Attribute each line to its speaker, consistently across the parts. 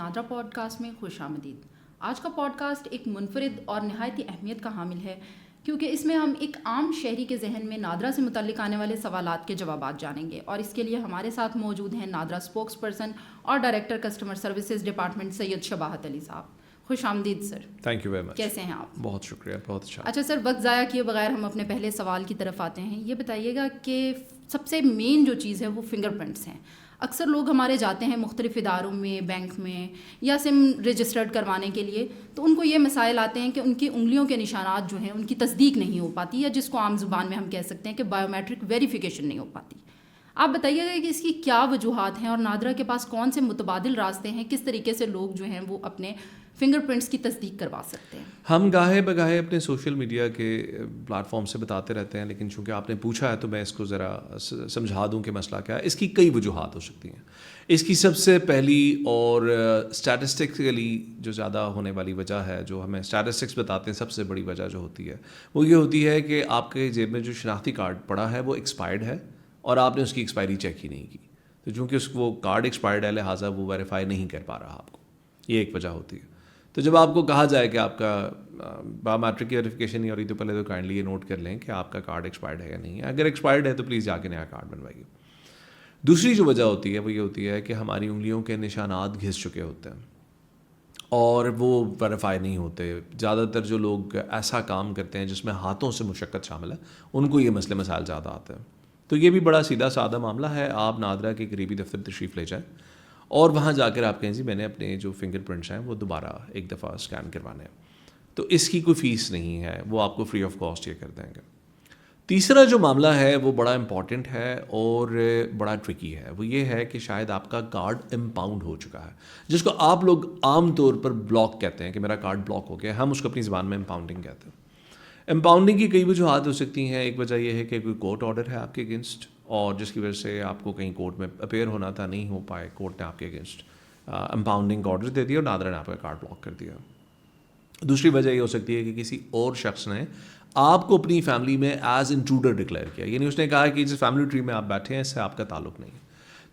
Speaker 1: NADRA pod cost میں خوش آمدید. آج کا پوڈ کاسٹ ایک منفرد اور نہایت اہمیت کا حامل ہے کیونکہ اس میں ہم ایک عام شہری کے ذہن میں نادرا سے متعلق آنے والے سوالات کے جوابات جانیں گے, اور اس کے لیے ہمارے ساتھ موجود ہیں نادرا اسپوکس پرسن اور director customer services department Syed Shabahat Ali صاحب. خوش آمدید sir.
Speaker 2: Thank you very much.
Speaker 1: کیسے ہیں آپ؟
Speaker 2: بہت شکریہ, بہت اچھا.
Speaker 1: اچھا سر, وقت ضائع کیے بغیر ہم اپنے پہلے سوال کی طرف آتے ہیں. یہ بتائیے گا کہ سب سے مین جو چیز ہے وہ فنگر پرنٹس ہیں. اکثر لوگ ہمارے جاتے ہیں مختلف اداروں میں, بینک میں یا سم رجسٹرڈ کروانے کے لیے, تو ان کو یہ مسائل آتے ہیں کہ ان کی انگلیوں کے نشانات جو ہیں ان کی تصدیق نہیں ہو پاتی, یا جس کو عام زبان میں ہم کہہ سکتے ہیں کہ بایو میٹرک ویریفیکیشن نہیں ہو پاتی. آپ بتائیے گا کہ اس کی کیا وجوہات ہیں اور نادرا کے پاس کون سے متبادل راستے ہیں, کس طریقے سے لوگ جو ہیں وہ اپنے فنگر پرنٹس کی تصدیق کروا سکتے ہیں؟
Speaker 2: ہم گاہے بگاہے اپنے سوشل میڈیا کے پلیٹ فارم سے بتاتے رہتے ہیں, لیکن چونکہ آپ نے پوچھا ہے تو میں اس کو ذرا سمجھا دوں کہ مسئلہ کیا ہے. اس کی کئی وجوہات ہو سکتی ہیں. اس کی سب سے پہلی اور اسٹیٹسٹکلی جو زیادہ ہونے والی وجہ ہے, جو ہمیں اسٹیٹسٹکس بتاتے ہیں سب سے بڑی وجہ جو ہوتی ہے وہ یہ ہوتی ہے کہ آپ کے جیب میں جو شناختی کارڈ پڑا ہے وہ ایکسپائرڈ ہے اور آپ نے اس کی ایکسپائری چیک ہی نہیں کی. تو چونکہ وہ کارڈ ایکسپائرڈ ہے لہٰذا وہ ویریفائی نہیں کر پا رہا آپ کو. یہ ایک وجہ ہوتی ہے. تو جب آپ کو کہا جائے کہ آپ کا بایو میٹرک کی ویریفیکیشن نہیں ہو رہی تو پہلے تو کائنڈلی یہ نوٹ کر لیں کہ آپ کا کارڈ ایکسپائرڈ ہے یا نہیں ہے. اگر ایکسپائرڈ ہے تو پلیز جا کے نیا کارڈ بنوائیے. دوسری جو وجہ ہوتی ہے وہ یہ ہوتی ہے کہ ہماری انگلیوں کے نشانات گھس چکے ہوتے ہیں اور وہ ویریفائی نہیں ہوتے. زیادہ تر جو لوگ ایسا کام کرتے ہیں جس میں ہاتھوں سے مشقت شامل ہے ان کو یہ مسئلے مسائل زیادہ آتے ہیں. تو یہ بھی بڑا سیدھا سادہ معاملہ ہے. آپ نادرا کے قریبی دفتر تشریف لے جائیں اور وہاں جا کر آپ کہیں جی میں نے اپنے جو فنگر پرنٹس ہیں وہ دوبارہ ایک دفعہ اسکین کروانے ہیں. تو اس کی کوئی فیس نہیں ہے, وہ آپ کو فری آف کاسٹ یہ کر دیں گے. تیسرا جو معاملہ ہے وہ بڑا امپورٹنٹ ہے اور بڑا ٹرکی ہے. وہ یہ ہے کہ شاید آپ کا کارڈ امپاؤنڈ ہو چکا ہے, جس کو آپ لوگ عام طور پر بلاک کہتے ہیں کہ میرا کارڈ بلاک ہو گیا. ہم اس کو اپنی زبان میں امپاؤنڈنگ کہتے ہیں. امپاؤنڈنگ کی کئی وجوہات ہو سکتی ہیں. ایک وجہ یہ ہے کہ کوئی کورٹ آرڈر ہے آپ کے اگینسٹ اور جس کی وجہ سے آپ کو کہیں کورٹ میں اپیئر ہونا تھا, نہیں ہو پائے, کورٹ نے آپ کے اگینسٹ امپاؤنڈنگ آرڈر دے دیا اور نادرا نے آپ کا کارڈ بلاک کر دیا. دوسری وجہ یہ ہو سکتی ہے کہ کسی اور شخص نے آپ کو اپنی فیملی میں ایز انٹروڈر ڈکلیئر کیا, یعنی اس نے کہا کہ جس فیملی ٹری میں آپ بیٹھے ہیں اس سے آپ کا تعلق نہیں ہے.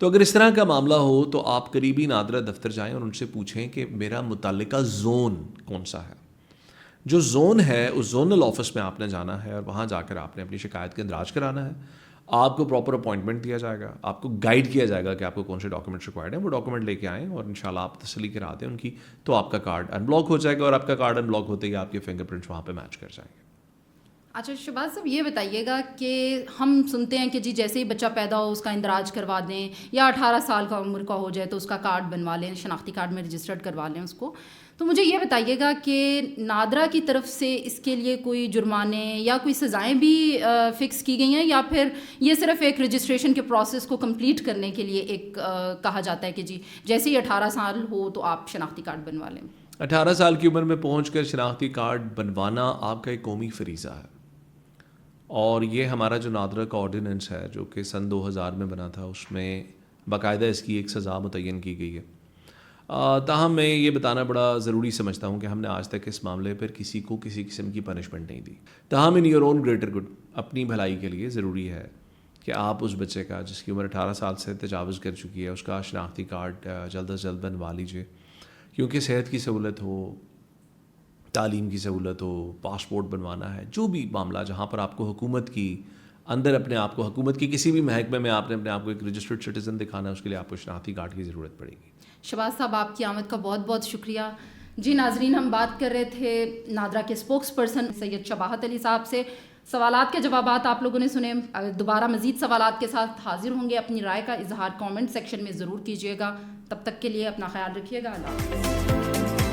Speaker 2: تو اگر اس طرح کا معاملہ ہو تو آپ قریبی نادرا دفتر جائیں اور ان سے پوچھیں کہ میرا متعلقہ زون کون سا ہے. جو زون ہے اس زونل آفس میں آپ نے جانا ہے اور وہاں جا کر آپ نے اپنی شکایت کا اندراج کرانا ہے. آپ کو پراپر اپوائنٹمنٹ دیا جائے گا, آپ کو گائیڈ کیا جائے گا کہ آپ کو کون سے ڈاکومنٹس ریکوائرڈ ہیں. وہ ڈاکومنٹ لے کے آئیں اور انشاءاللہ آپ تسلی کرا دیں ان کی, تو آپ کا کارڈ ان بلاک ہو جائے گا اور آپ کا کارڈ ان بلاک ہوتے ہی آپ کے فنگر پرنٹس وہاں پہ میچ کر جائیں گے.
Speaker 1: اچھا شہباز صاحب, یہ بتائیے گا کہ ہم سنتے ہیں کہ جی جیسے ہی بچہ پیدا ہو اس کا اندراج کروا دیں, یا 18 سال کا عمر کا ہو جائے تو اس کا کارڈ بنوا لیں, شناختی کارڈ میں رجسٹرڈ کروا لیں اس کو. تو مجھے یہ بتائیے گا کہ نادرا کی طرف سے اس کے لیے کوئی جرمانے یا کوئی سزائیں بھی فکس کی گئی ہیں, یا پھر یہ صرف ایک رجسٹریشن کے پروسیس کو کمپلیٹ کرنے کے لیے ایک کہا جاتا ہے کہ جی جیسے ہی 18 سال ہو تو آپ شناختی کارڈ بنوا لیں؟
Speaker 2: 18 سال کی عمر میں پہنچ کر شناختی کارڈ بنوانا آپ کا ایک قومی فریضہ ہے, اور یہ ہمارا جو نادرا کا آرڈیننس ہے جو کہ سن 2000 میں بنا تھا اس میں باقاعدہ اس کی ایک سزا متعین کی گئی ہے. تاہم میں یہ بتانا بڑا ضروری سمجھتا ہوں کہ ہم نے آج تک اس معاملے پر کسی کو کسی قسم کی پنشمنٹ نہیں دی. تاہم in your own greater good, اپنی بھلائی کے لیے ضروری ہے کہ آپ اس بچے کا جس کی عمر 18 سال سے تجاوز کر چکی ہے اس کا شناختی کارڈ جلد از جلد بنوا لیجیے, کیونکہ صحت کی سہولت ہو, تعلیم کی سہولت ہو, پاسپورٹ بنوانا ہے, جو بھی معاملہ جہاں پر آپ کو حکومت کی اندر اپنے آپ کو حکومت کی کسی بھی محکمے میں آپ نے اپنے آپ کو ایک رجسٹرڈ سٹیزن دکھانا ہے, اس کے لیے آپ کو شناختی کارڈ کی ضرورت پڑے گی.
Speaker 1: شہباز صاحب آپ کی آمد کا بہت بہت شکریہ. جی ناظرین, ہم بات کر رہے تھے نادرا کے اسپوکس پرسن سید شباہت علی صاحب سے. سوالات کے جوابات آپ لوگوں نے سنے. دوبارہ مزید سوالات کے ساتھ حاضر ہوں گے. اپنی رائے کا اظہار کامنٹ سیکشن میں ضرور کیجیے گا. تب تک کے لیے اپنا خیال رکھیے گا. اللہ حافظ.